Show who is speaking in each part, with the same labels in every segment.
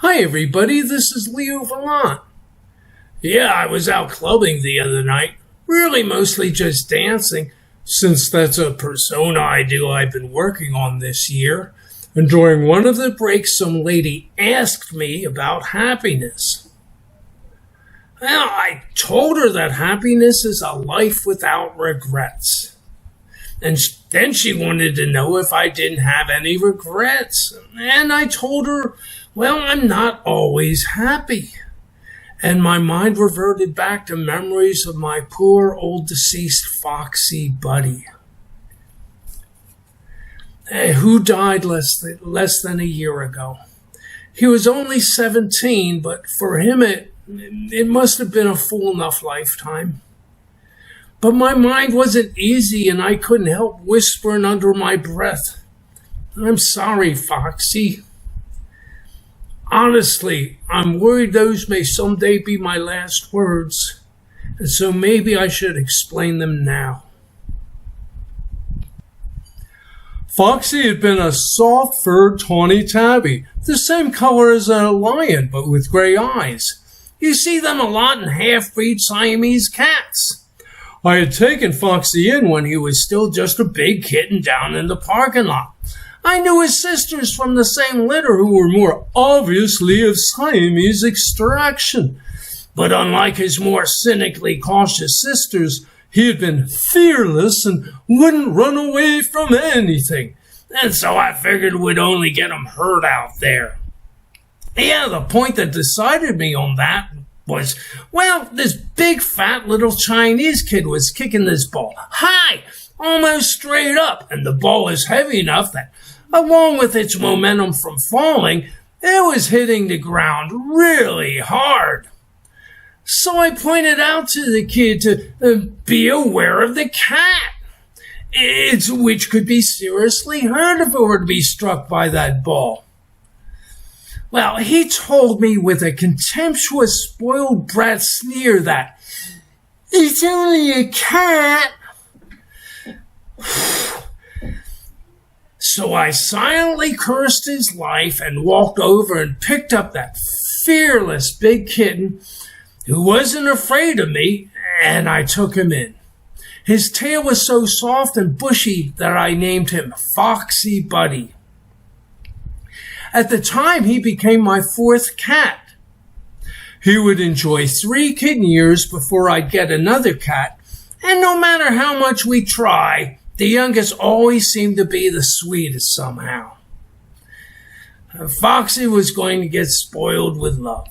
Speaker 1: Hi everybody, this is Leo Feline. Yeah, I was out clubbing the other night, really mostly just dancing, since that's a persona I've been working on this year. And during one of the breaks, some lady asked me about happiness. Well, I told her that happiness is a life without regrets. And then she wanted to know if I didn't have any regrets. And I told her, well, I'm not always happy. And my mind reverted back to memories of my poor old deceased Foxxy Buddy, who died less than a year ago. He was only 17, but for him it must have been a full enough lifetime. But my mind wasn't easy, and I couldn't help whispering under my breath, "I'm sorry, Foxy. Honestly, I'm worried those may someday be my last words, and so maybe I should explain them now." Foxy had been a soft-furred tawny tabby, the same color as a lion, but with gray eyes. You see them a lot in half-breed Siamese cats. I had taken Foxy in when he was still just a big kitten down in the parking lot. I knew his sisters from the same litter who were more obviously of Siamese extraction. But unlike his more cynically cautious sisters, he had been fearless and wouldn't run away from anything. And so I figured we'd only get him hurt out there. Yeah, the point that decided me on that was, well, this big fat little Chinese kid was kicking this ball high, almost straight up, and the ball was heavy enough that, along with its momentum from falling, it was hitting the ground really hard. So I pointed out to the kid to be aware of the cat, which could be seriously hurt if it were to be struck by that ball. Well, he told me with a contemptuous, spoiled brat sneer that, "It's only a cat." So I silently cursed his life and walked over and picked up that fearless big kitten who wasn't afraid of me, and I took him in. His tail was so soft and bushy that I named him Foxxy Buddy. At the time, he became my fourth cat. He would enjoy 3 kitten years before I'd get another cat, and no matter how much we try, the youngest always seemed to be the sweetest somehow. Foxy was going to get spoiled with love.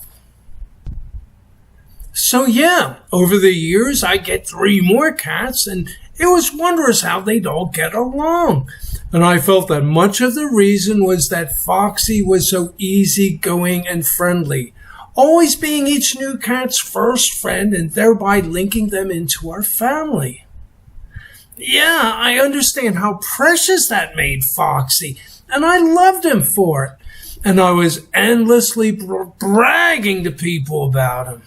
Speaker 1: So yeah, over the years I get 3 more cats, and it was wondrous how they'd all get along. And I felt that much of the reason was that Foxy was so easygoing and friendly, always being each new cat's first friend and thereby linking them into our family. Yeah, I understand how precious that made Foxy, and I loved him for it. And I was endlessly bragging to people about him.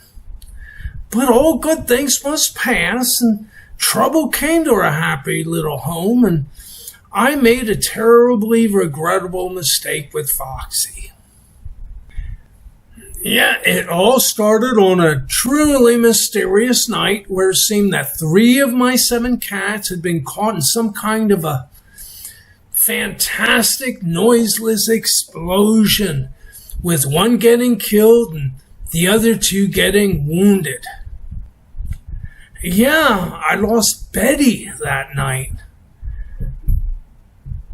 Speaker 1: But all good things must pass, and trouble came to our happy little home, and I made a terribly regrettable mistake with Foxy. Yeah, it all started on a truly mysterious night where it seemed that 3 of my 7 cats had been caught in some kind of a fantastic, noiseless explosion, with one getting killed and the other 2 getting wounded. Yeah, I lost Betty that night.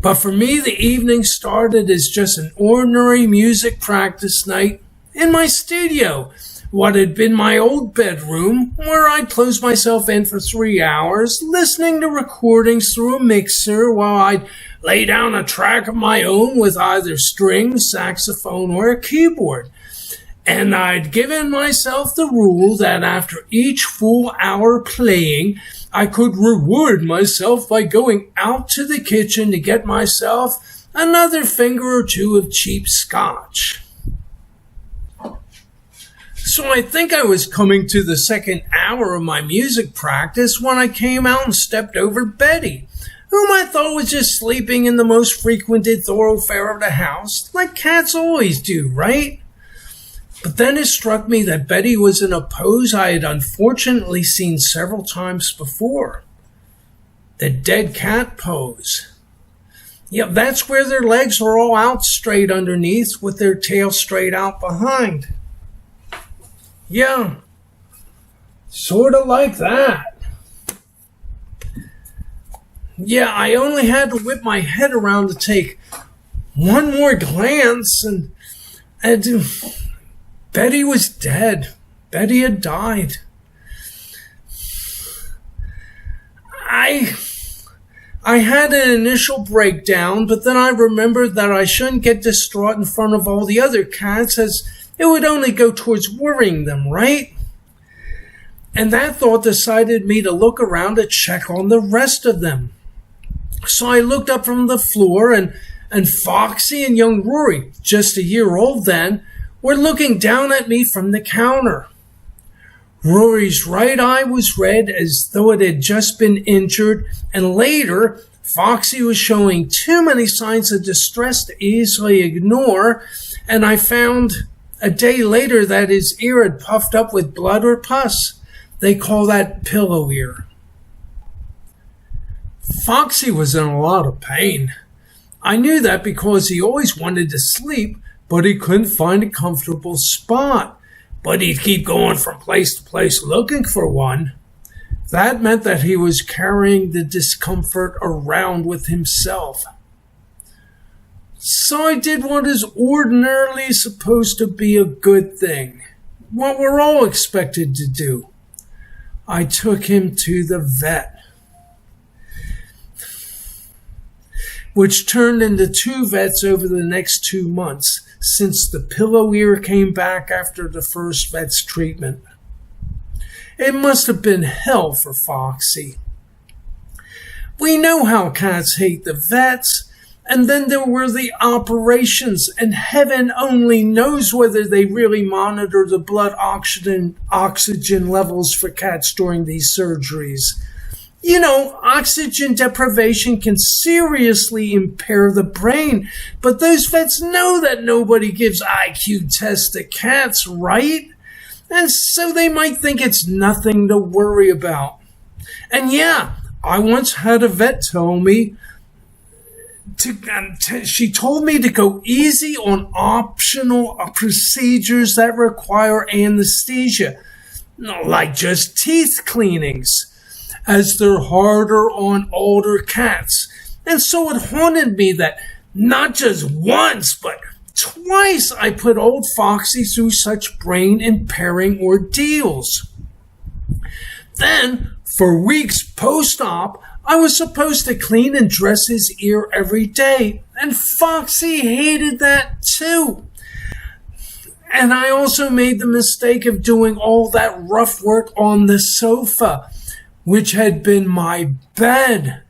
Speaker 1: But for me, the evening started as just an ordinary music practice night in my studio, what had been my old bedroom, where I'd close myself in for 3 hours, listening to recordings through a mixer while I'd lay down a track of my own with either strings, saxophone, or a keyboard. And I'd given myself the rule that after each full hour playing, I could reward myself by going out to the kitchen to get myself another finger or 2 of cheap scotch. So I think I was coming to the second hour of my music practice when I came out and stepped over Betty, whom I thought was just sleeping in the most frequented thoroughfare of the house, like cats always do, right? But then it struck me that Betty was in a pose I had unfortunately seen several times before. The dead cat pose. Yeah, that's where their legs are all out straight underneath with their tail straight out behind. Yeah, sort of like that. Yeah, I only had to whip my head around to take one more glance, and Betty was dead. Betty had died. I had an initial breakdown, but then I remembered that I shouldn't get distraught in front of all the other cats, as it would only go towards worrying them, right? And that thought decided me to look around to check on the rest of them. So I looked up from the floor, and Foxy and young Roary, just a year old then, were looking down at me from the counter. Roary's right eye was red as though it had just been injured, and later, Foxy was showing too many signs of distress to easily ignore, and I found a day later that his ear had puffed up with blood or pus. They call that pillow ear. Foxy was in a lot of pain. I knew that because he always wanted to sleep, but he couldn't find a comfortable spot. But he'd keep going from place to place looking for one. That meant that he was carrying the discomfort around with himself. So I did what is ordinarily supposed to be a good thing, what we're all expected to do. I took him to the vet, which turned into 2 vets over the next 2 months, since the pillow ear came back after the first vet's treatment. It must have been hell for Foxy. We know how cats hate the vets, and then there were the operations, and heaven only knows whether they really monitor the blood oxygen levels for cats during these surgeries. You know, oxygen deprivation can seriously impair the brain, but those vets know that nobody gives IQ tests to cats, right? And so they might think it's nothing to worry about. And yeah, I once had a vet tell me she told me to go easy on optional procedures that require anesthesia, like just teeth cleanings, as they're harder on older cats. And so it haunted me that not just once, but twice I put old Foxy through such brain-impairing ordeals. Then, for weeks post-op, I was supposed to clean and dress his ear every day, and Foxy hated that too. And I also made the mistake of doing all that rough work on the sofa, which had been my bed.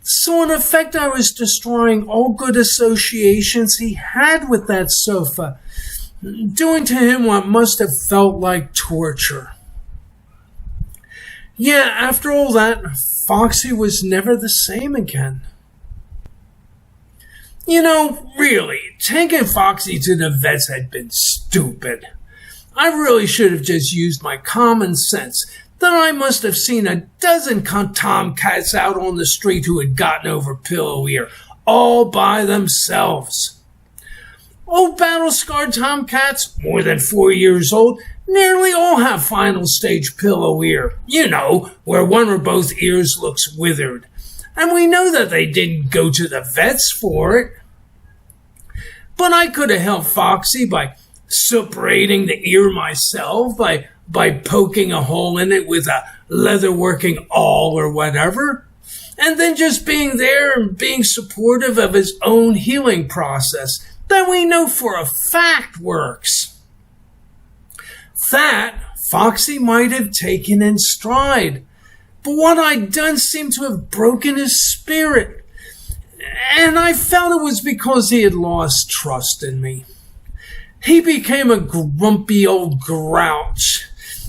Speaker 1: So in effect, I was destroying all good associations he had with that sofa, doing to him what must have felt like torture. Yeah, after all that, Foxy was never the same again. You know, really, taking Foxy to the vets had been stupid. I really should have just used my common sense. Then I must have seen a dozen tomcats out on the street who had gotten over pillow ear, all by themselves. Old battle-scarred tomcats, more than 4 years old, nearly all have final stage pillow ear. You know, where one or both ears looks withered. And we know that they didn't go to the vets for it. But I could have helped Foxy by separating the ear myself, by poking a hole in it with a leather-working awl or whatever, and then just being there and being supportive of his own healing process that we know for a fact works. That Foxy might have taken in stride, but what I'd done seemed to have broken his spirit, and I felt it was because he had lost trust in me. He became a grumpy old grouch,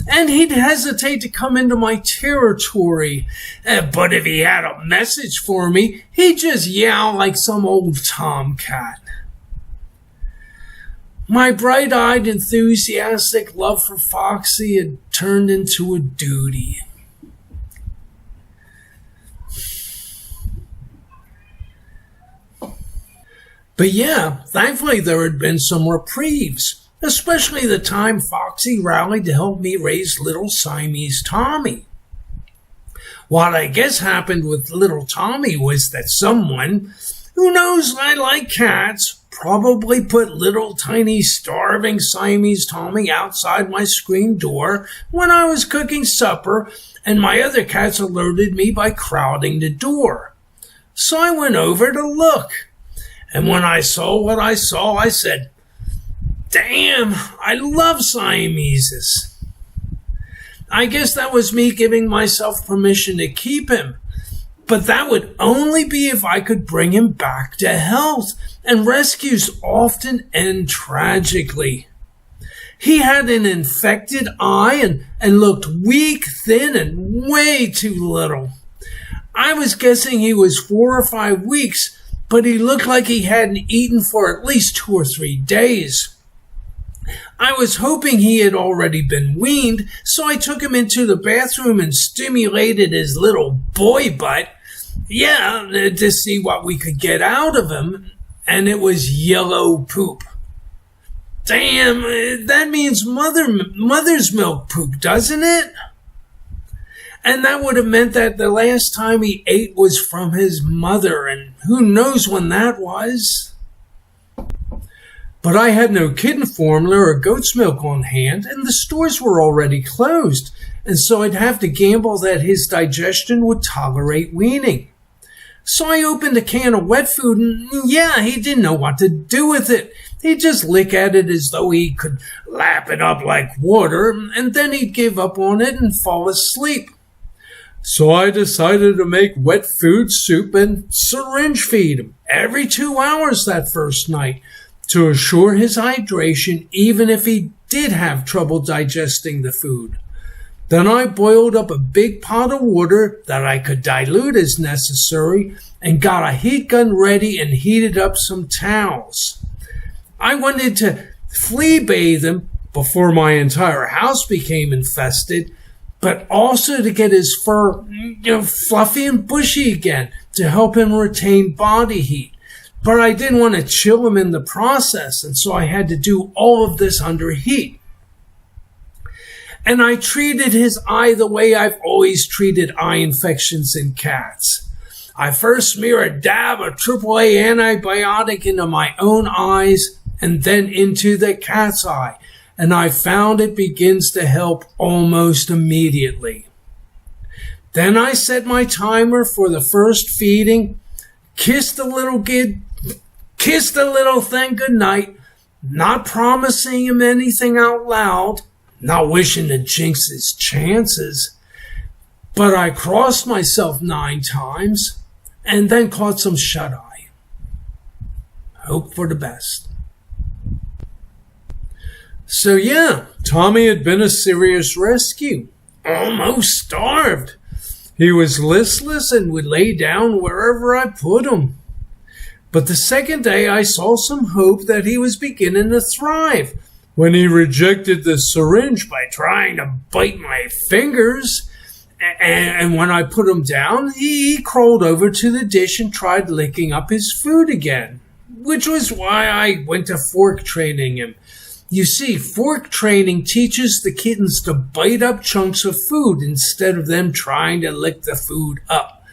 Speaker 1: and he'd hesitate to come into my territory. But if he had a message for me, he'd just yowl like some old tomcat. My bright-eyed, enthusiastic love for Foxxy had turned into a duty. But yeah, thankfully there had been some reprieves, especially the time Foxxy rallied to help me raise Little Siamese Tommy. What I guess happened with little Tommy was that someone who knows I like cats probably put little tiny starving Siamese Tommy outside my screen door when I was cooking supper, and my other cats alerted me by crowding the door. So I went over to look. And when I saw what I saw, I said, "Damn, I love Siameses." I guess that was me giving myself permission to keep him. But that would only be if I could bring him back to health, and rescues often end tragically. He had an infected eye and looked weak, thin, and way too little. I was guessing he was 4 or 5 weeks, but he looked like he hadn't eaten for at least 2 or 3 days. I was hoping he had already been weaned, so I took him into the bathroom and stimulated his little boy butt, to see what we could get out of him, and it was yellow poop. Damn, that means mother's milk poop, doesn't it? And that would have meant that the last time he ate was from his mother, and who knows when that was. But I had no kitten formula or goat's milk on hand, and the stores were already closed, and so I'd have to gamble that his digestion would tolerate weaning. So I opened a can of wet food, and he didn't know what to do with it. He'd just lick at it as though he could lap it up like water, and then he'd give up on it and fall asleep. So I decided to make wet food soup and syringe feed him every 2 hours that first night to assure his hydration, even if he did have trouble digesting the food. Then I boiled up a big pot of water that I could dilute as necessary and got a heat gun ready and heated up some towels. I wanted to flea bathe him before my entire house became infested, but also to get his fur, fluffy and bushy again to help him retain body heat. But I didn't want to chill him in the process, and so I had to do all of this under heat. And I treated his eye the way I've always treated eye infections in cats. I first smear a dab of AAA antibiotic into my own eyes and then into the cat's eye, and I found it begins to help almost immediately. Then I set my timer for the first feeding, kissed the little thing goodnight, not promising him anything out loud, not wishing to jinx his chances, but I crossed myself 9 times and then caught some shut-eye. Hope for the best. So Tommy had been a serious rescue, almost starved. He was listless and would lay down wherever I put him. But the second day I saw some hope that he was beginning to thrive when he rejected the syringe by trying to bite my fingers. And when I put him down, he crawled over to the dish and tried licking up his food again, which was why I went to fork training him. You see, fork training teaches the kittens to bite up chunks of food instead of them trying to lick the food up.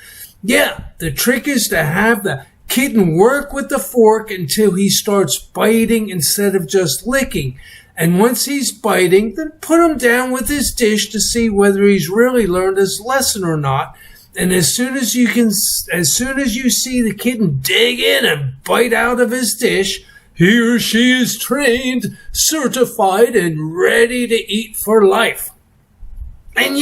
Speaker 1: The trick is to have the kitten work with the fork until he starts biting instead of just licking. And once he's biting, then put him down with his dish to see whether he's really learned his lesson or not. And as soon as you see the kitten dig in and bite out of his dish, he or she is trained, certified, and ready to eat for life. And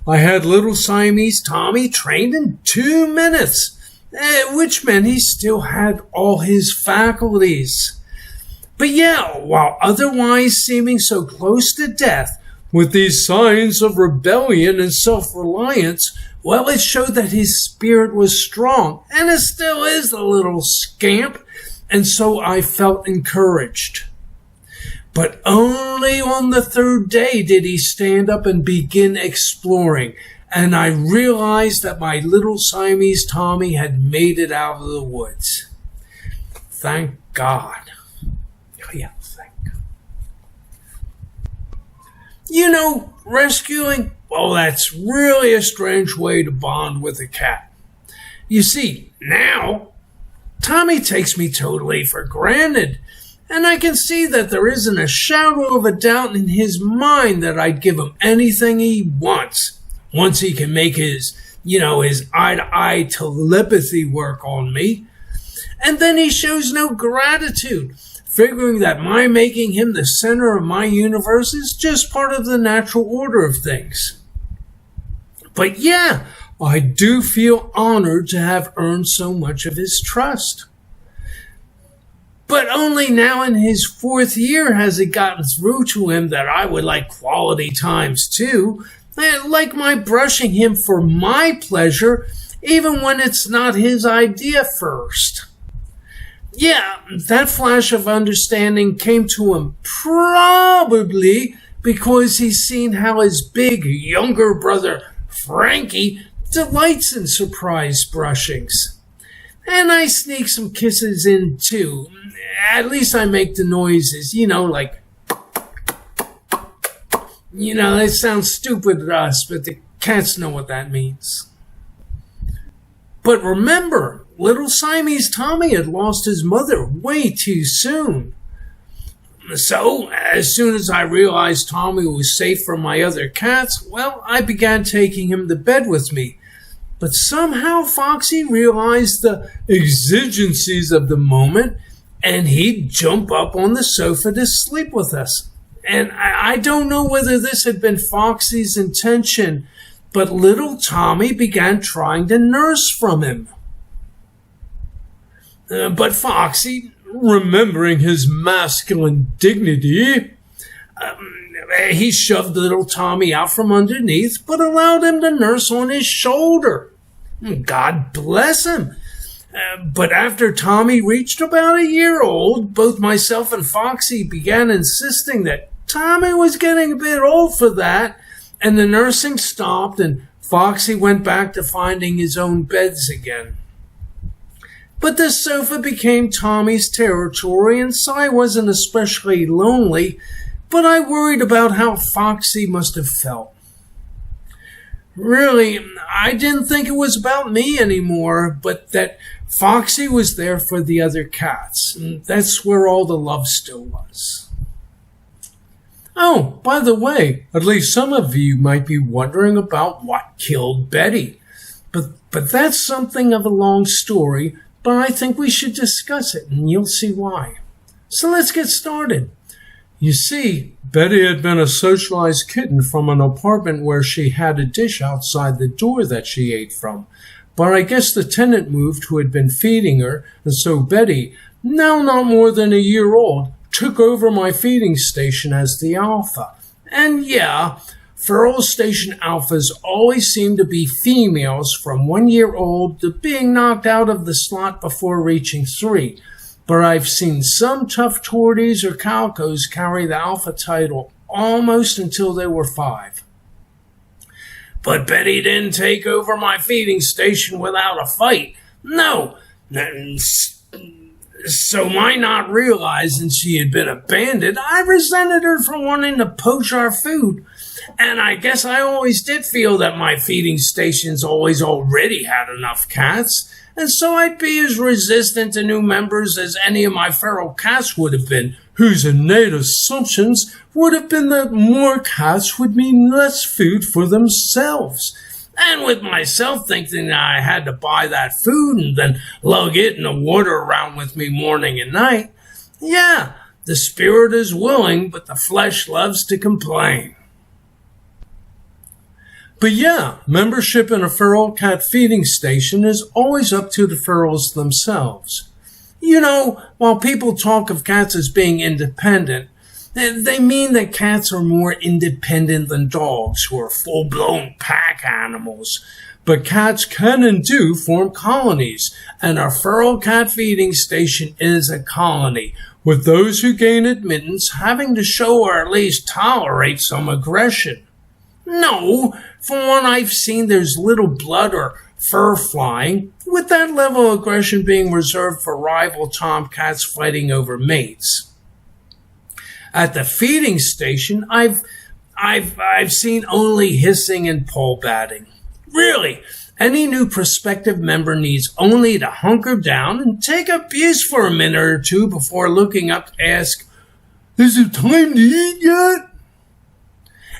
Speaker 1: I had little Siamese Tommy trained in 2 minutes, which meant he still had all his faculties. But while otherwise seeming so close to death, with these signs of rebellion and self-reliance, it showed that his spirit was strong, and it still is, a little scamp, and so I felt encouraged. But only on the third day did he stand up and begin exploring, and I realized that my little Siamese Tommy had made it out of the woods. Thank God. Yeah, thank God. You know, rescuing, well, that's really a strange way to bond with a cat. You see, now, Tommy takes me totally for granted, and I can see that there isn't a shadow of a doubt in his mind that I'd give him anything he wants, once he can make his eye-to-eye telepathy work on me. And then he shows no gratitude, figuring that my making him the center of my universe is just part of the natural order of things. But yeah, I do feel honored to have earned so much of his trust. But only now in his 4th year has it gotten through to him that I would like quality times too, like my brushing him for my pleasure, even when it's not his idea first. Yeah, that flash of understanding came to him probably because he's seen how his big younger brother, Frankie, delights in surprise brushings. And I sneak some kisses in too. At least I make the noises, like, it sounds stupid to us, but the cats know what that means. But remember, little Siamese Tommy had lost his mother way too soon. So, as soon as I realized Tommy was safe from my other cats, well, I began taking him to bed with me. But somehow Foxy realized the exigencies of the moment, and he'd jump up on the sofa to sleep with us. And I don't know whether this had been Foxy's intention, but little Tommy began trying to nurse from him. But Foxy, remembering his masculine dignity, he shoved little Tommy out from underneath, but allowed him to nurse on his shoulder. God bless him. But after Tommy reached about a year old, both myself and Foxy began insisting that Tommy was getting a bit old for that, and the nursing stopped, and Foxy went back to finding his own beds again. But the sofa became Tommy's territory, and so I wasn't especially lonely, but I worried about how Foxy must have felt. Really, I didn't think it was about me anymore, but that Foxy was there for the other cats, and that's where all the love still was. Oh, by the way, at least some of you might be wondering about what killed Betty. But that's something of a long story, but I think we should discuss it, and you'll see why. So let's get started. You see, Betty had been a socialized kitten from an apartment where she had a dish outside the door that she ate from. But I guess the tenant moved who had been feeding her, and so Betty, now not more than a year old, took over my feeding station as the alpha. And yeah, feral station alphas always seem to be females from 1 year old to being knocked out of the slot before reaching 3. But I've seen some tough torties or calcos carry the alpha title almost until they were 5. But Betty didn't take over my feeding station without a fight. No. So my not realizing she had been abandoned, I resented her for wanting to poach our food. And I guess I always did feel that my feeding stations always already had enough cats, and so I'd be as resistant to new members as any of my feral cats would have been, whose innate assumptions would have been that more cats would mean less food for themselves. And with myself thinking that I had to buy that food and then lug it in the water around with me morning and night, yeah, the spirit is willing, but the flesh loves to complain. But yeah, membership in a feral cat feeding station is always up to the ferals themselves. You know, while people talk of cats as being independent, they mean that cats are more independent than dogs, who are full-blown pack animals. But cats can and do form colonies, and our feral cat feeding station is a colony, with those who gain admittance having to show or at least tolerate some aggression. No, from what I've seen, there's little blood or fur flying, with that level of aggression being reserved for rival tomcats fighting over mates. At the feeding station, I've seen only hissing and pole batting. Really, any new prospective member needs only to hunker down and take abuse for a minute or two before looking up to ask, "Is it time to eat yet?"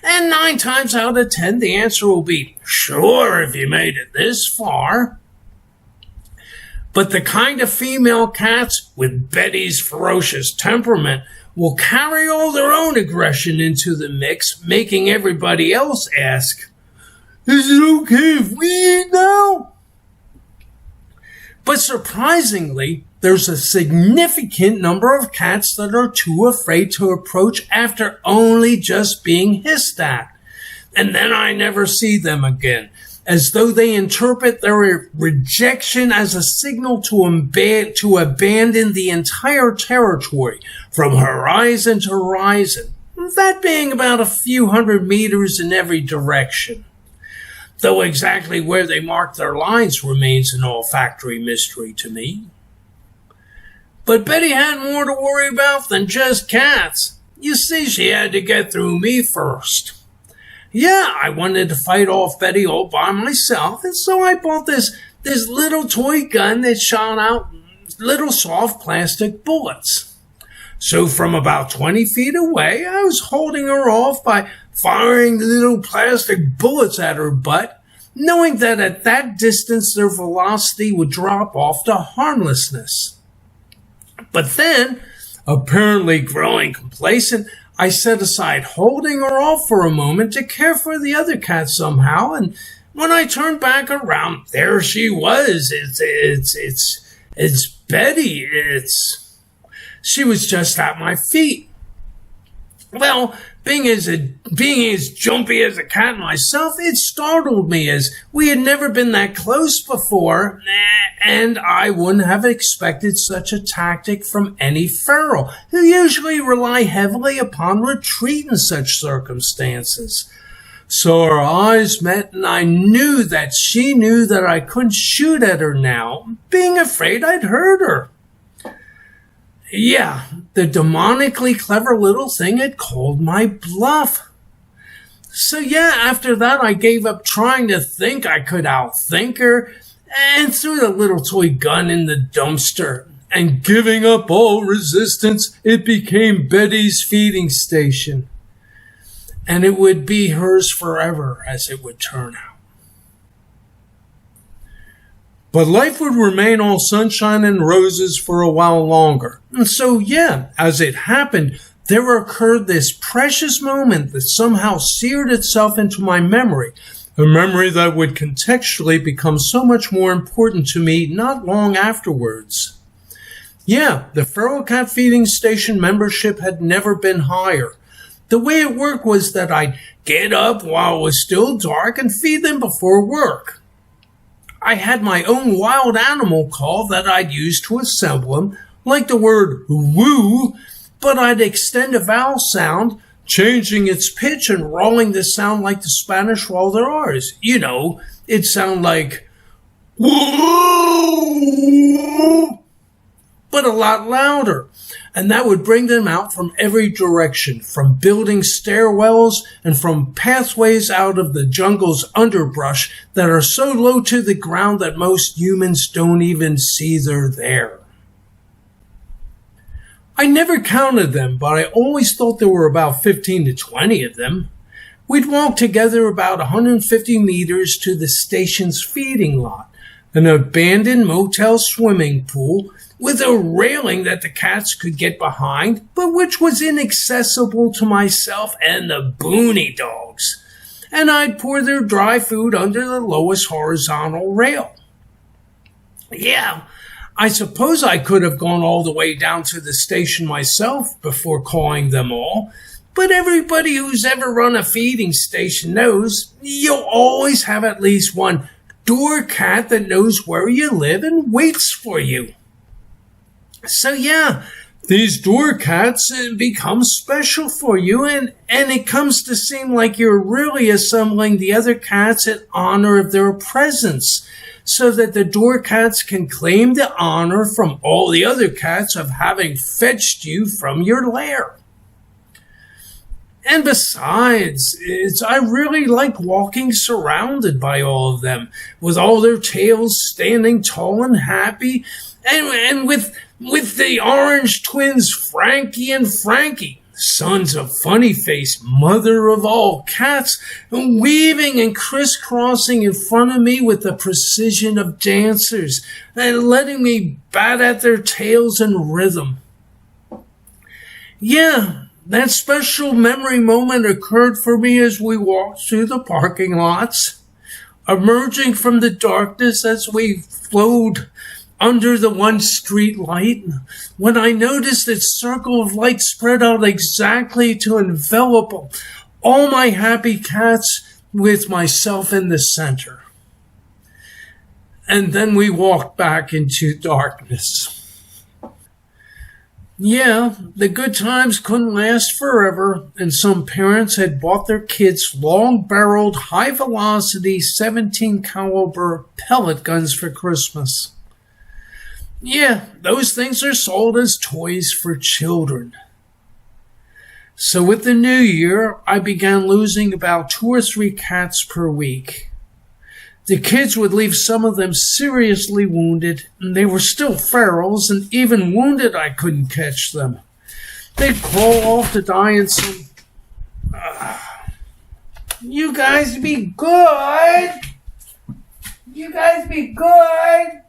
Speaker 1: And 9 times out of 10, the answer will be, "Sure, if you made it this far." But the kind of female cats with Betty's ferocious temperament will carry all their own aggression into the mix, making everybody else ask, "Is it okay if we eat now?" But surprisingly, there's a significant number of cats that are too afraid to approach after only just being hissed at. And then I never see them again, as though they interpret their rejection as a signal to abandon the entire territory from horizon to horizon, that being about a few hundred meters in every direction. Though exactly where they mark their lines remains an olfactory mystery to me. But Betty had more to worry about than just cats. You see, she had to get through me first. Yeah, I wanted to fight off Betty all by myself, and so I bought this little toy gun that shot out little soft plastic bullets. So from about 20 feet away, I was holding her off by firing the little plastic bullets at her butt, knowing that at that distance their velocity would drop off to harmlessness. But then, apparently growing complacent, I set aside holding her off for a moment to care for the other cat somehow, and when I turned back around, there she was. It's Betty. She was just at my feet. Well, being as jumpy as a cat myself, it startled me, as we had never been that close before, and I wouldn't have expected such a tactic from any feral, who usually rely heavily upon retreat in such circumstances. So our eyes met, and I knew that she knew that I couldn't shoot at her now, being afraid I'd hurt her. Yeah, the demonically clever little thing had called my bluff. So yeah, after that I gave up trying to think I could outthink her and threw the little toy gun in the dumpster. And giving up all resistance, it became Betty's feeding station. And it would be hers forever, as it would turn out. But life would remain all sunshine and roses for a while longer. And so, yeah, as it happened, there occurred this precious moment that somehow seared itself into my memory, a memory that would contextually become so much more important to me not long afterwards. Yeah, the feral cat feeding station membership had never been higher. The way it worked was that I'd get up while it was still dark and feed them before work. I had my own wild animal call that I'd use to assemble them, like the word woo, but I'd extend a vowel sound, changing its pitch and rolling the sound like the Spanish roll their R's. You know, it'd sound like woo, but a lot louder. And that would bring them out from every direction, from building stairwells and from pathways out of the jungle's underbrush that are so low to the ground that most humans don't even see they're there. I never counted them, but I always thought there were about 15 to 20 of them. We'd walk together about 150 meters to the station's feeding lot, an abandoned motel swimming pool with a railing that the cats could get behind, but which was inaccessible to myself and the boony dogs. And I'd pour their dry food under the lowest horizontal rail. Yeah, I suppose I could have gone all the way down to the station myself before calling them all, but everybody who's ever run a feeding station knows you'll always have at least one door cat that knows where you live and waits for you. So yeah, These door cats become special for you, and it comes to seem like you're really assembling the other cats in honor of their presence, so that the door cats can claim the honor from all the other cats of having fetched you from your lair. And besides, I really like walking surrounded by all of them, with all their tails standing tall and happy, and with the orange twins Frankie and Frankie, sons of Funnyface, mother of all cats, weaving and crisscrossing in front of me with the precision of dancers, and letting me bat at their tails in rhythm. Yeah, that special memory moment occurred for me as we walked through the parking lots, emerging from the darkness as we flowed under the one street light, when I noticed its circle of light spread out exactly to envelop all my happy cats with myself in the center. And then we walked back into darkness. Yeah, the good times couldn't last forever, and some parents had bought their kids long-barreled, high-velocity 17 caliber pellet guns for Christmas. Yeah, those things are sold as toys for children. So with the new year, I began losing about 2 or 3 cats per week. The kids would leave some of them seriously wounded, and they were still ferals, and even wounded I couldn't catch them. They'd crawl off to die in some... You guys be good! You guys be good!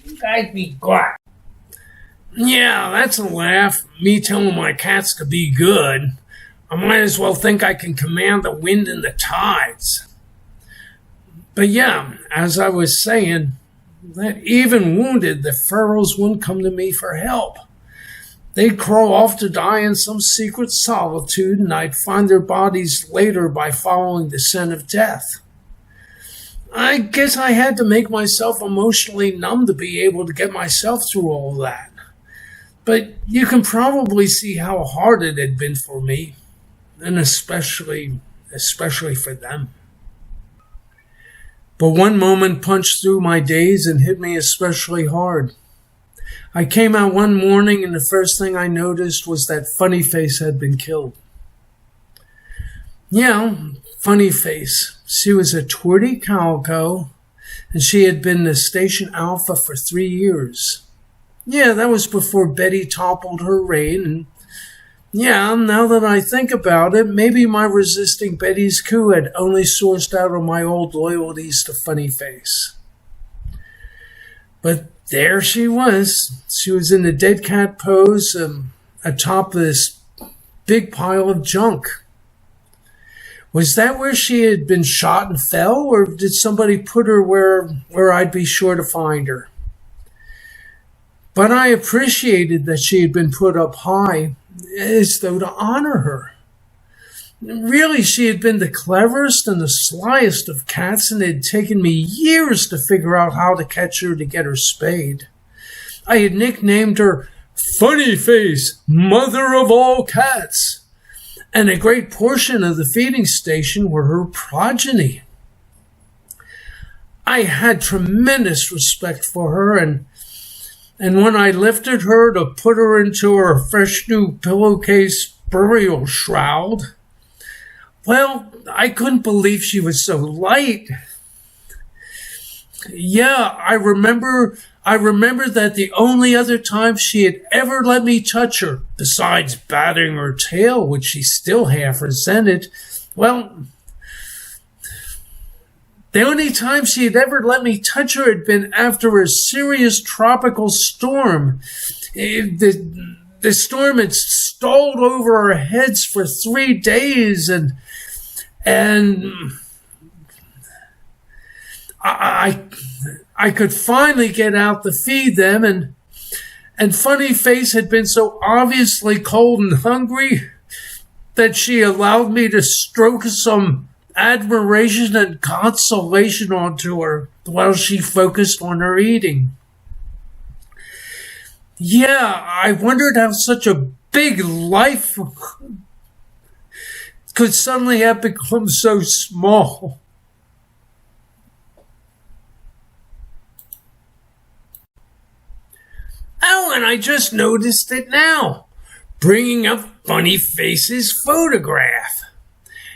Speaker 1: You guys be good. Yeah, that's a laugh. Me telling my cats to be good. I might as well think I can command the wind and the tides. But yeah, as I was saying, that even wounded, the ferals wouldn't come to me for help. They'd crawl off to die in some secret solitude, and I'd find their bodies later by following the scent of death. I guess I had to make myself emotionally numb to be able to get myself through all that. But you can probably see how hard it had been for me, and especially for them. But one moment punched through my days and hit me especially hard. I came out one morning, and the first thing I noticed was that Funnyface had been killed. Yeah, Funnyface. She was a twitty calico, and she had been the station alpha for 3 years. Yeah, that was before Betty toppled her reign, and yeah, now that I think about it, maybe my resisting Betty's coup had only sourced out of my old loyalties to Funnyface. But there she was. She was in the dead cat pose atop this big pile of junk. Was that where she had been shot and fell, or did somebody put her where I'd be sure to find her? But I appreciated that she had been put up high, as though to honor her. Really, she had been the cleverest and the slyest of cats, and it had taken me years to figure out how to catch her to get her spayed. I had nicknamed her Funnyface, mother of all cats, and a great portion of the feeding station were her progeny. I had tremendous respect for her, and when I lifted her to put her into her fresh new pillowcase burial shroud, well, I couldn't believe she was so light. Yeah, I remember that the only other time she had ever let me touch her, besides batting her tail, which she still half resented, well, the only time she had ever let me touch her had been after a serious tropical storm. The storm had stalled over our heads for 3 days, and I could finally get out to feed them, and Funnyface had been so obviously cold and hungry that she allowed me to stroke some admiration and consolation onto her while she focused on her eating. Yeah, I wondered how such a big life could suddenly have become so small. Oh, and I just noticed it now, bringing up Funnyface's photograph.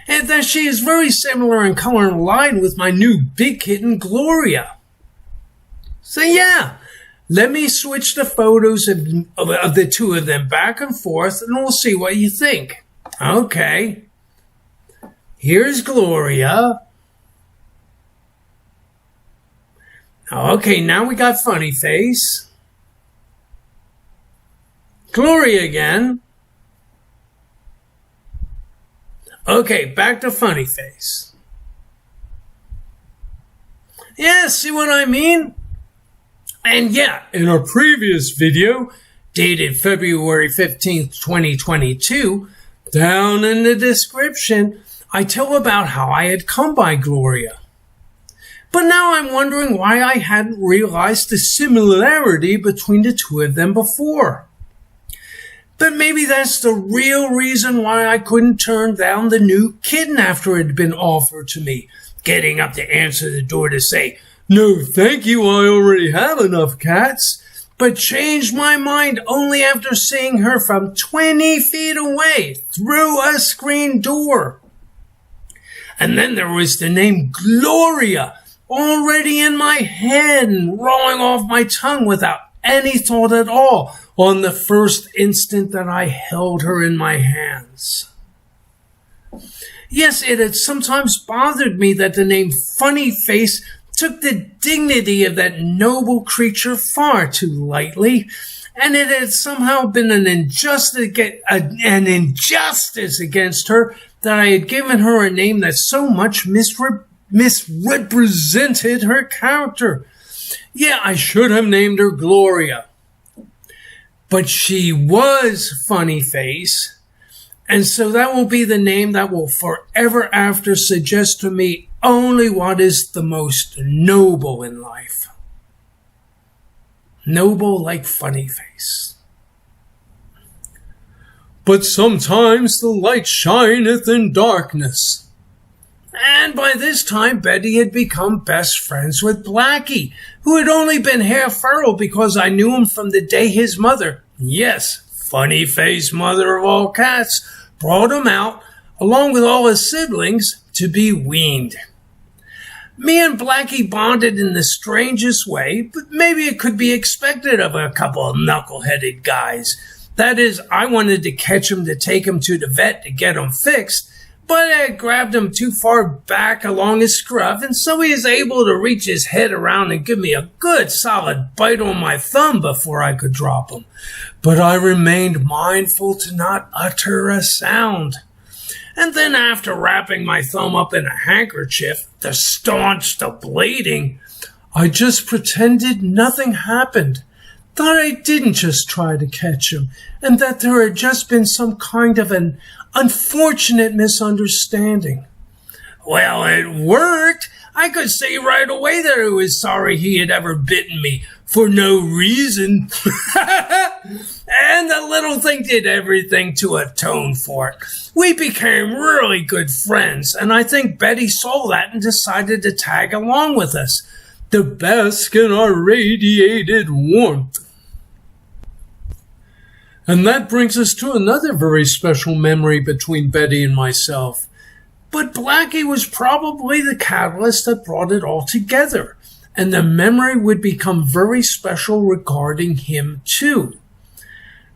Speaker 1: And that she is very similar in color and line with my new big kitten, Gloria. So yeah, let me switch the photos of the two of them back and forth, and we'll see what you think. Okay. Here's Gloria. Okay, now we got Funnyface. Gloria again. Okay, back to Funnyface. Yeah, see what I mean? And yeah, in our previous video, dated February 15th, 2022, down in the description, I tell about how I had come by Gloria. But now I'm wondering why I hadn't realized the similarity between the two of them before. But maybe that's the real reason why I couldn't turn down the new kitten after it had been offered to me, getting up to answer the door to say, "No, thank you, I already have enough cats," but changed my mind only after seeing her from 20 feet away through a screen door. And then there was the name Gloria already in my head and rolling off my tongue without any thought at all on the first instant that I held her in my hands. Yes, it had sometimes bothered me that the name Funnyface took the dignity of that noble creature far too lightly, and it had somehow been an injustice against her that I had given her a name that so much misrepresented her character. Yeah, I should have named her Gloria. But she was Funnyface, and so that will be the name that will forever after suggest to me only what is the most noble in life. Noble like Funnyface. But sometimes the light shineth in darkness. And by this time, Betty had become best friends with Blacky, who had only been half feral because I knew him from the day his mother, yes, Funnyface, mother of all cats, brought him out, along with all his siblings, to be weaned. Me and Blacky bonded in the strangest way, but maybe it could be expected of a couple of knuckle-headed guys. That is, I wanted to catch him to take him to the vet to get him fixed, but I grabbed him too far back along his scruff, and so he was able to reach his head around and give me a good solid bite on my thumb before I could drop him. But I remained mindful to not utter a sound. And then after wrapping my thumb up in a handkerchief to staunch the bleeding, I just pretended nothing happened, that I didn't just try to catch him, and that there had just been some kind of an unfortunate misunderstanding. Well, it worked. I could see right away that I was sorry he had ever bitten me for no reason. And the little thing did everything to atone for it. We became really good friends, and I think Betty saw that and decided to tag along with us, to bask in our radiated warmth. And that brings us to another very special memory between Betty and myself. But Blacky was probably the catalyst that brought it all together, and the memory would become very special regarding him too.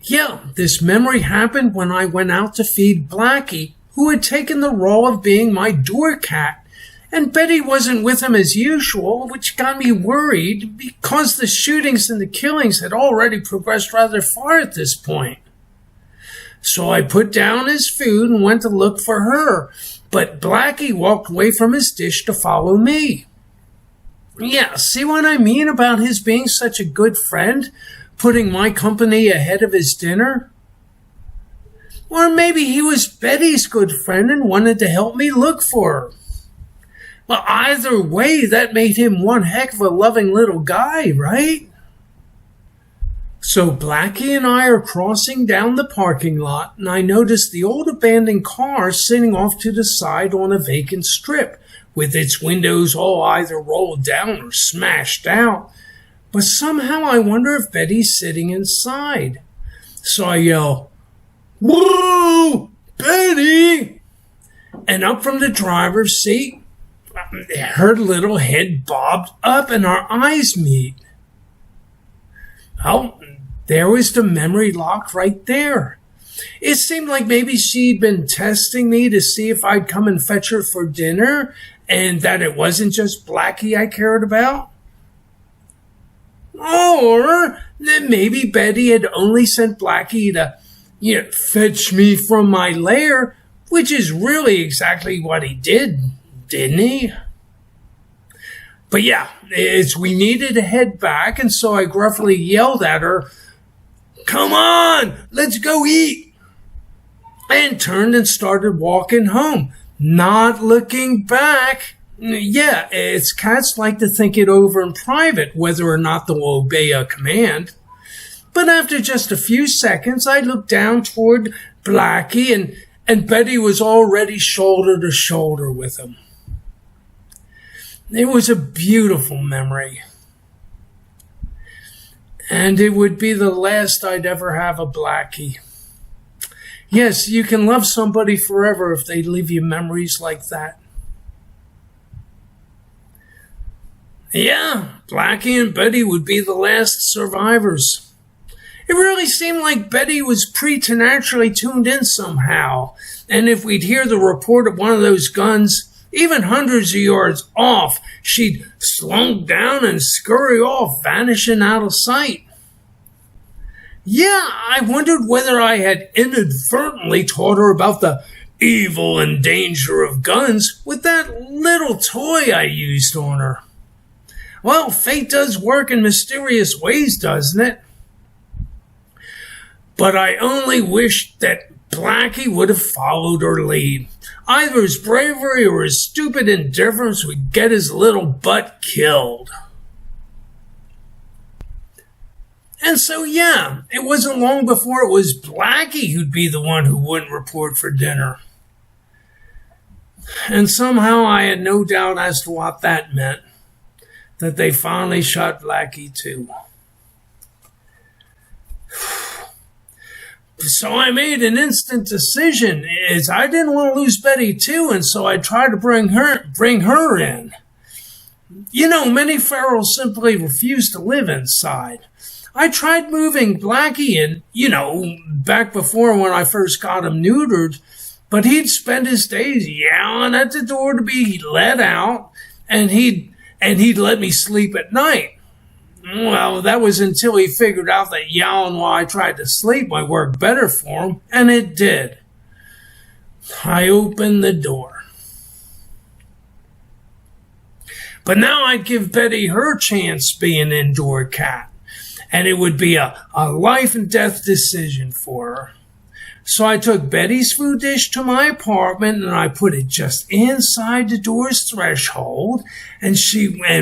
Speaker 1: Yeah, this memory happened when I went out to feed Blacky, who had taken the role of being my door cat, and Betty wasn't with him as usual, which got me worried because the shootings and the killings had already progressed rather far at this point. So I put down his food and went to look for her, but Blacky walked away from his dish to follow me. Yeah, see what I mean about his being such a good friend, putting my company ahead of his dinner? Or maybe he was Betty's good friend and wanted to help me look for her. Well, either way, that made him one heck of a loving little guy, right? So Blacky and I are crossing down the parking lot, and I notice the old abandoned car sitting off to the side on a vacant strip, with its windows all either rolled down or smashed out. But somehow I wonder if Betty's sitting inside. So I yell, "Whoa, Betty!" And up from the driver's seat, her little head bobbed up and our eyes meet. Oh, there was the memory lock right there. It seemed like maybe she'd been testing me to see if I'd come and fetch her for dinner, and that it wasn't just Blacky I cared about. Or that maybe Betty had only sent Blacky to, fetch me from my lair, which is really exactly what he did, didn't he? But yeah, we needed to head back, and so I gruffly yelled at her, "Come on, let's go eat," and turned and started walking home, not looking back. Yeah, it's cats like to think it over in private, whether or not they'll obey a command. But after just a few seconds, I looked down toward Blacky, and Betty was already shoulder to shoulder with him. It was a beautiful memory. And it would be the last I'd ever have of Blacky. Yes, you can love somebody forever if they leave you memories like that. Yeah, Blacky and Betty would be the last survivors. It really seemed like Betty was preternaturally tuned in somehow, and if we'd hear the report of one of those guns, even hundreds of yards off, she'd slunk down and scurry off, vanishing out of sight. Yeah, I wondered whether I had inadvertently taught her about the evil and danger of guns with that little toy I used on her. Well, fate does work in mysterious ways, doesn't it? But I only wish that Blacky would have followed her lead. Either his bravery or his stupid indifference would get his little butt killed. And so, yeah, it wasn't long before it was Blacky who'd be the one who wouldn't report for dinner. And somehow I had no doubt as to what that meant, that they finally shot Blacky too. So I made an instant decision, as I didn't want to lose Betty too, and so I tried to bring her in. Many ferals simply refuse to live inside. I tried moving Blacky in, back before when I first got him neutered, but he'd spend his days yelling at the door to be let out, and he'd let me sleep at night. Well, that was until he figured out that yowling while I tried to sleep might work better for him, and it did. I opened the door. But now I'd give Betty her chance being an indoor cat, and it would be a life and death decision for her. So I took Betty's food dish to my apartment and I put it just inside the door's threshold. And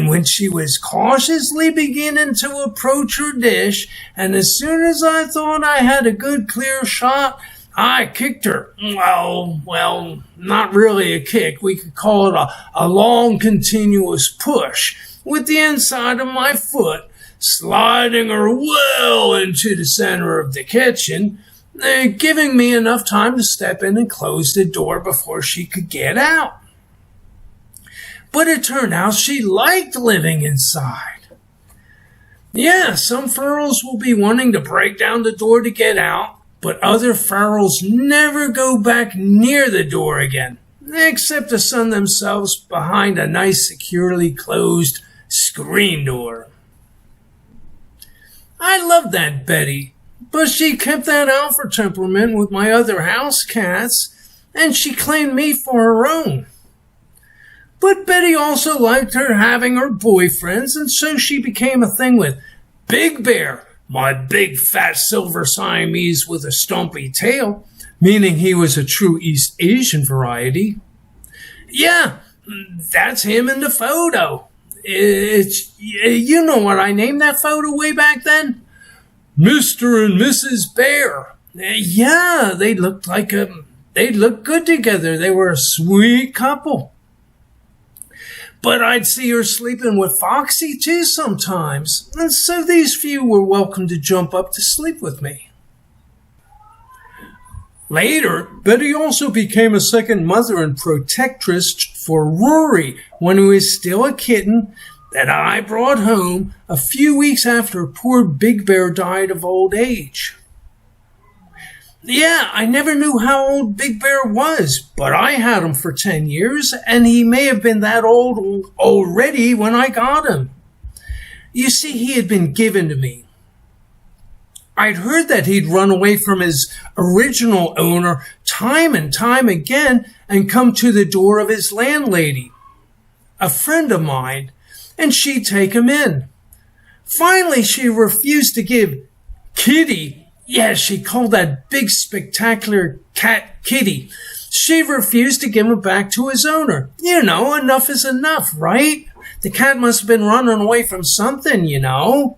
Speaker 1: when she was cautiously beginning to approach her dish, and as soon as I thought I had a good clear shot, I kicked her. Well, not really a kick. We could call it a long continuous push with the inside of my foot, sliding her well into the center of the kitchen, giving me enough time to step in and close the door before she could get out. But it turned out she liked living inside. Yeah, some ferals will be wanting to break down the door to get out, but other ferals never go back near the door again, except to sun themselves behind a nice securely closed screen door. I love that Betty. But she kept that alpha temperament with my other house cats, and she claimed me for her own. But Betty also liked her having her boyfriends, and so she became a thing with Big Bear, my big fat silver Siamese with a stumpy tail, meaning he was a true East Asian variety. Yeah, That's him in the photo. It's, you know what I named that photo way back then? Mr. and Mrs. Bear. Yeah, they looked good together. They were a sweet couple. But I'd see her sleeping with Foxxy too sometimes, and so these few were welcome to jump up to sleep with me. Later, Betty also became a second mother and protectress for Roary when he was still a kitten that I brought home a few weeks after poor Big Bear died of old age. Yeah, I never knew how old Big Bear was, but I had him for 10 years, and he may have been that old already when I got him. You see, he had been given to me. I'd heard that he'd run away from his original owner time and time again and come to the door of his landlady, a friend of mine, and she'd take him in. Finally, she refused to give Kitty, yes, she called that big spectacular cat Kitty, she refused to give him back to his owner. You know, enough is enough, right? The cat must have been running away from something, you know.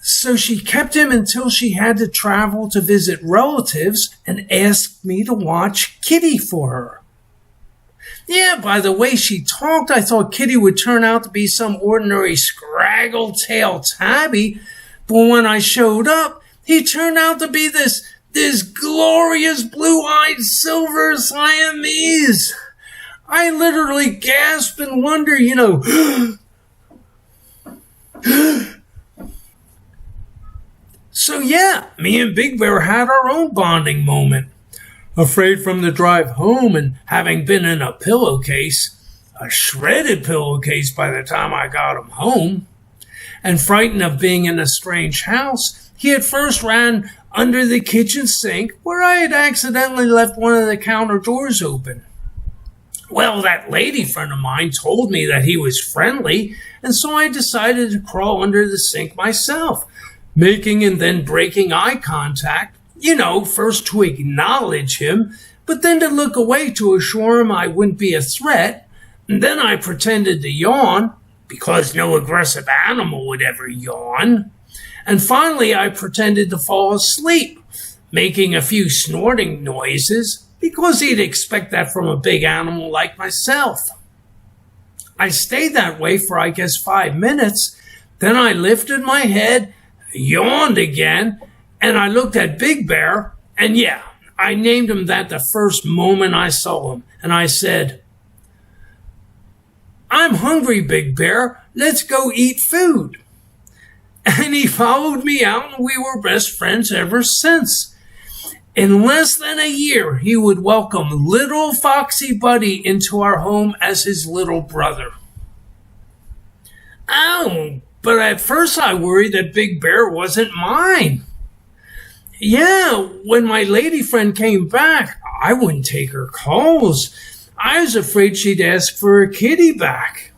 Speaker 1: So she kept him until she had to travel to visit relatives and asked me to watch Kitty for her. Yeah, by the way she talked, I thought Kitty would turn out to be some ordinary scraggle-tailed tabby, but when I showed up, he turned out to be this glorious blue-eyed silver Siamese. I literally gasped in wonder, you know. So yeah, me and Big Bear had our own bonding moment. Afraid from the drive home and having been in a pillowcase, a shredded pillowcase by the time I got him home, and frightened of being in a strange house, he at first ran under the kitchen sink where I had accidentally left one of the counter doors open. Well, that lady friend of mine told me that he was friendly, and so I decided to crawl under the sink myself, making and then breaking eye contact, you know, first to acknowledge him, but then to look away to assure him I wouldn't be a threat, and then I pretended to yawn, because no aggressive animal would ever yawn, and finally I pretended to fall asleep, making a few snorting noises, because he'd expect that from a big animal like myself. I stayed that way for I guess 5 minutes, then I lifted my head, yawned again, and I looked at Big Bear, and yeah, I named him that the first moment I saw him, and I said, "I'm hungry, Big Bear, let's go eat food." And he followed me out, and we were best friends ever since. In less than a year, he would welcome little Foxxy Buddy into our home as his little brother. Oh, but at first I worried that Big Bear wasn't mine. Yeah, when my lady friend came back, I wouldn't take her calls. I was afraid she'd ask for a kitty back.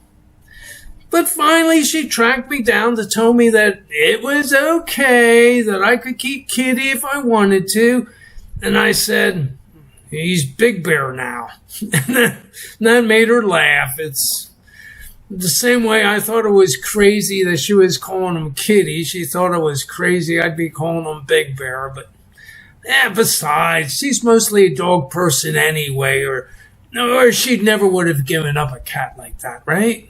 Speaker 1: But finally she tracked me down to tell me that it was okay, that I could keep Kitty if I wanted to. And I said, "He's Big Bear now." And that made her laugh. It's the same way I thought it was crazy that she was calling him Kitty. She thought it was crazy I'd be calling him Big Bear. But besides, she's mostly a dog person anyway, or she never would have given up a cat like that, right?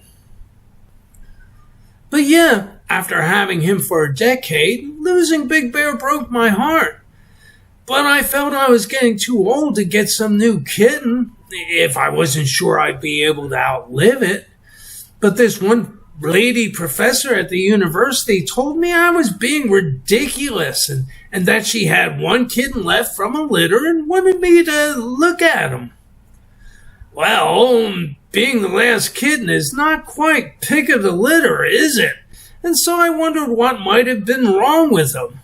Speaker 1: But yeah, after having him for a decade, losing Big Bear broke my heart. But I felt I was getting too old to get some new kitten, if I wasn't sure I'd be able to outlive it. But this one lady professor at the university told me I was being ridiculous and that she had one kitten left from a litter and wanted me to look at him. Well, being the last kitten is not quite pick of the litter, is it? And so I wondered what might have been wrong with him.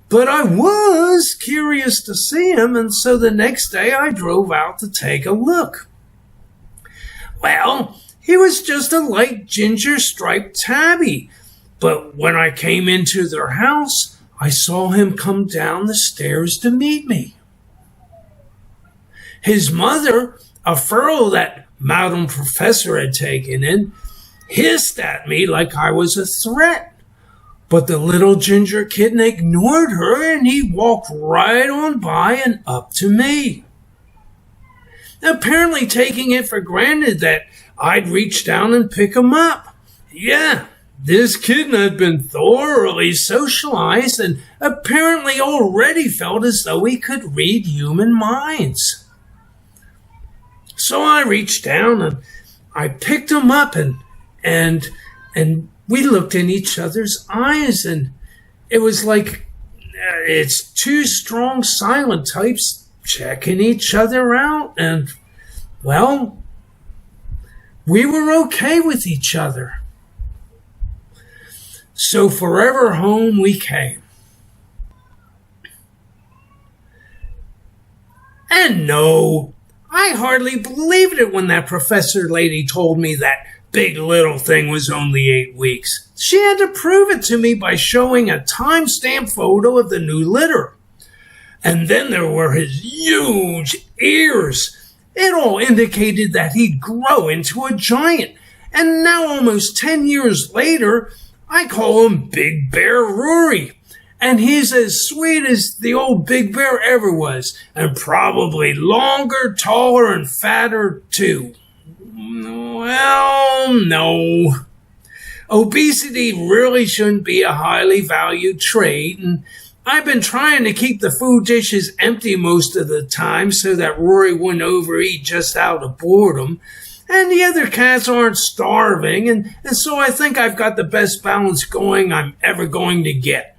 Speaker 1: But I was curious to see him, and so the next day I drove out to take a look. Well, he was just a light ginger striped tabby, but when I came into their house, I saw him come down the stairs to meet me. His mother, a furrow that Madam Professor had taken in, hissed at me like I was a threat. But the little ginger kitten ignored her and he walked right on by and up to me, apparently taking it for granted that I'd reach down and pick him up. Yeah, this kitten had been thoroughly socialized and apparently already felt as though he could read human minds. So I reached down and I picked him up and we looked in each other's eyes, and it was like it's two strong silent types checking each other out, and, well, we were okay with each other. So forever home we came. And no, I hardly believed it when that professor lady told me that big little thing was only 8 weeks. She had to prove it to me by showing a time-stamped photo of the new litter. And then there were his huge ears. It all indicated that he'd grow into a giant. And now, almost 10 years later, I call him Big Bear Roary. And he's as sweet as the old Big Bear ever was. And probably longer, taller, and fatter, too. Well, no. Obesity really shouldn't be a highly valued trait, and I've been trying to keep the food dishes empty most of the time so that Roary wouldn't overeat just out of boredom, and the other cats aren't starving, and so I think I've got the best balance going I'm ever going to get.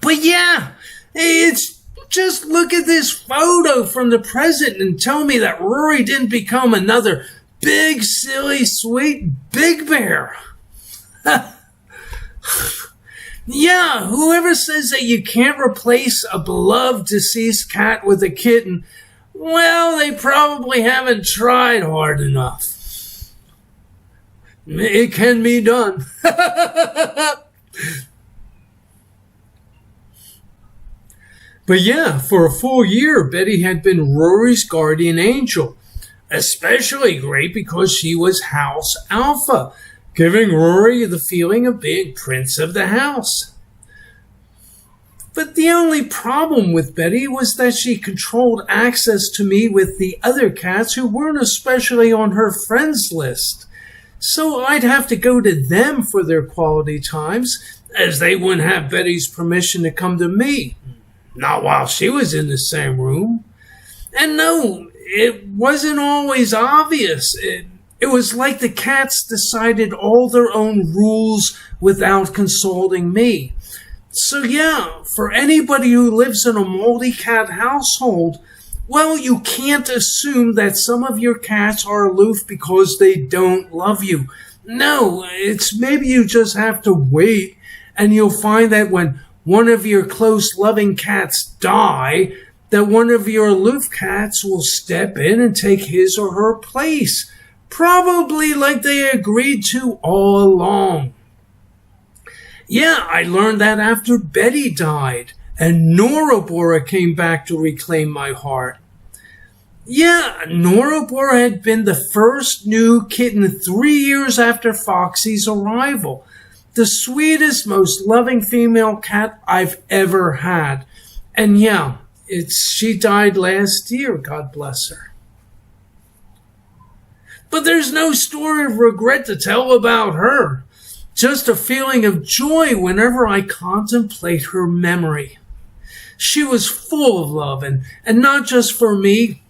Speaker 1: But yeah, it's just look at this photo from the present and tell me that Roary didn't become another big, silly, sweet Big Bear. Yeah, whoever says that you can't replace a beloved deceased cat with a kitten, well, they probably haven't tried hard enough. It can be done. But yeah, for a full year, Betty had been Roary's guardian angel. Especially great because she was House Alpha, giving Roary the feeling of being prince of the house. But the only problem with Betty was that she controlled access to me with the other cats who weren't especially on her friends list. So I'd have to go to them for their quality times, as they wouldn't have Betty's permission to come to me. Not while she was in the same room. And no, it wasn't always obvious. It was like the cats decided all their own rules without consulting me. So yeah, for anybody who lives in a Multicat household, well, you can't assume that some of your cats are aloof because they don't love you. No, it's maybe you just have to wait, and you'll find that when one of your close loving cats die, that one of your aloof cats will step in and take his or her place, probably like they agreed to all along. Yeah, I learned that after Betty died, and Nora Bora came back to reclaim my heart. Yeah, Nora Bora had been the first new kitten 3 years after Foxxy's arrival. The sweetest, most loving female cat I've ever had. And yeah, she died last year, God bless her. But there's no story of regret to tell about her. Just a feeling of joy whenever I contemplate her memory. She was full of love, and not just for me.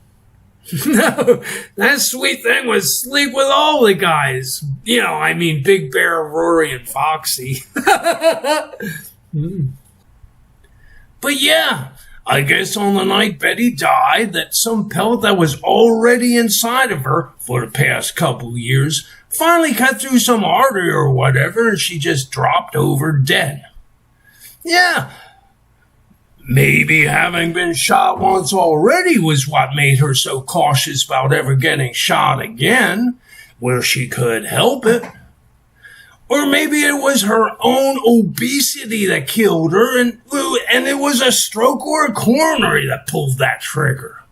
Speaker 1: No, that sweet thing was sleep with all the guys. You know, I mean Big Bear, Roary, and Foxxy. But yeah, I guess on the night Betty died, that some pellet that was already inside of her for the past couple years finally cut through some artery or whatever, and she just dropped over dead. Yeah, maybe having been shot once already was what made her so cautious about ever getting shot again, where she could help it. Or maybe it was her own obesity that killed her, and it was a stroke or a coronary that pulled that trigger.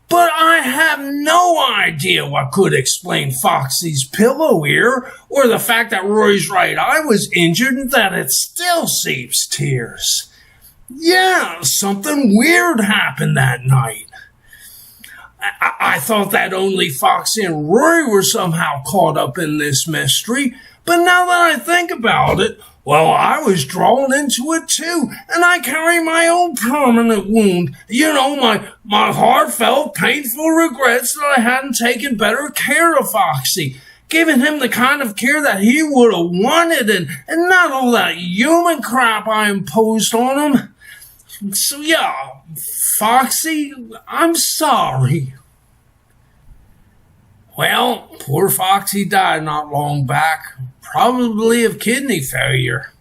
Speaker 1: But I have no idea what could explain Foxy's pillow ear, or the fact that Rory's right eye was injured and that it still seeps tears. Yeah, something weird happened that night. I thought that only Foxy and Roary were somehow caught up in this mystery, but now that I think about it, well, I was drawn into it too, and I carry my own permanent wound. You know, my heartfelt, painful regrets that I hadn't taken better care of Foxy, giving him the kind of care that he would have wanted, and not all that human crap I imposed on him. So yeah, Foxy, I'm sorry. Well, poor Foxy died not long back, probably of kidney failure.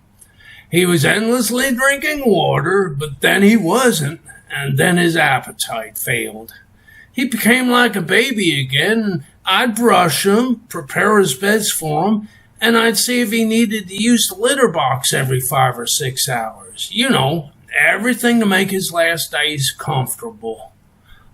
Speaker 1: He was endlessly drinking water, but then he wasn't, and then his appetite failed. He became like a baby again, and I'd brush him, prepare his beds for him, and I'd see if he needed to use the litter box every 5 or 6 hours. You know, everything to make his last days comfortable.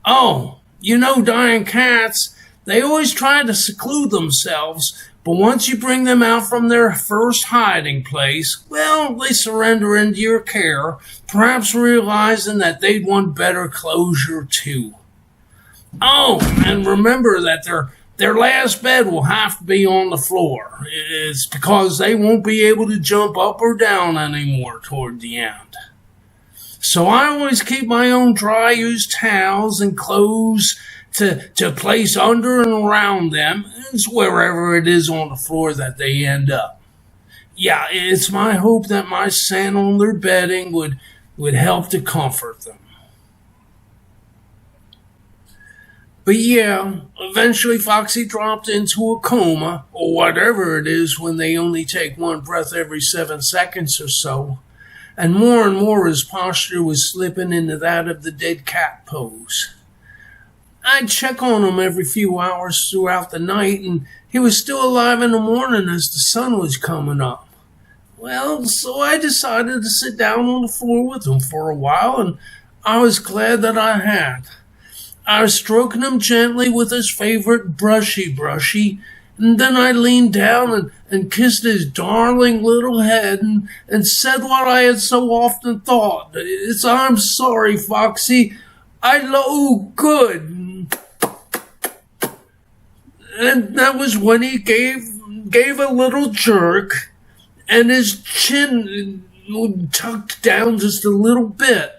Speaker 1: Oh, you know, dying cats, they always try to seclude themselves, but once you bring them out from their first hiding place, well, they surrender into your care, perhaps realizing that they'd want better closure too. Oh, and remember that their last bed will have to be on the floor. It's because they won't be able to jump up or down anymore toward the end. So I always keep my own dry used towels and clothes to place under and around them. It's wherever it is on the floor that they end up. Yeah, it's my hope that my scent on their bedding would help to comfort them. But yeah, eventually Foxy dropped into a coma, or whatever it is when they only take one breath every 7 seconds or so. And more his posture was slipping into that of the dead cat pose. I'd check on him every few hours throughout the night, and he was still alive in the morning as the sun was coming up. Well, so I decided to sit down on the floor with him for a while, and I was glad that I had. I was stroking him gently with his favorite brushy, and then I leaned down and kissed his darling little head and said what I had so often thought. It's, I'm sorry, Foxy. Good. And that was when he gave a little jerk, and his chin tucked down just a little bit.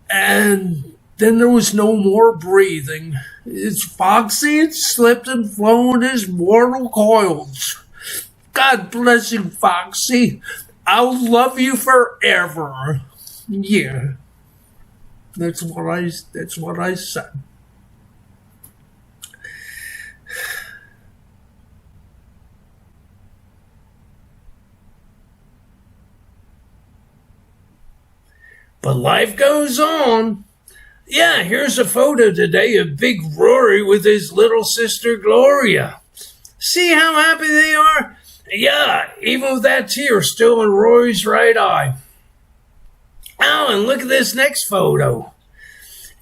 Speaker 1: And then there was no more breathing. His Foxy had slipped and flown his mortal coils. God bless you, Foxy. I'll love you forever. Yeah. That's what I said. But life goes on. Yeah, here's a photo today of Big Roary with his little sister Gloria. See how happy they are? Yeah, even with that tear still in Roary's right eye. Oh, and look at this next photo.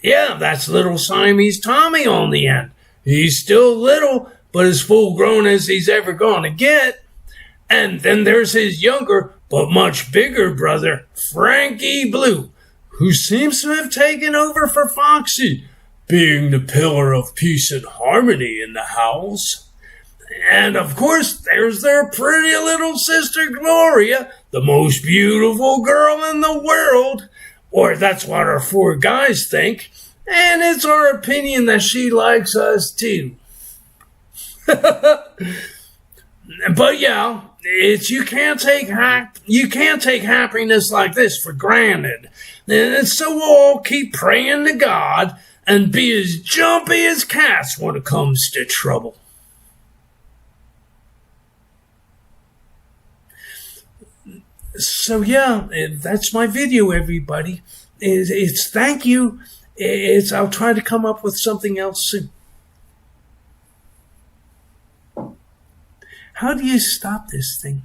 Speaker 1: Yeah, that's Little Siamese Tommy on the end. He's still little, but as full grown as he's ever going to get. And then there's his younger, but much bigger brother, Frankie Blue, who seems to have taken over for Foxy, being the pillar of peace and harmony in the house. And of course, there's their pretty little sister Gloria, the most beautiful girl in the world. Or that's what our 4 guys think. And it's our opinion that she likes us too. But yeah, you can't take happiness like this for granted. And so we'll all keep praying to God and be as jumpy as cats when it comes to trouble. So yeah, that's my video, everybody. It's thank you. I'll try to come up with something else soon. How do you stop this thing?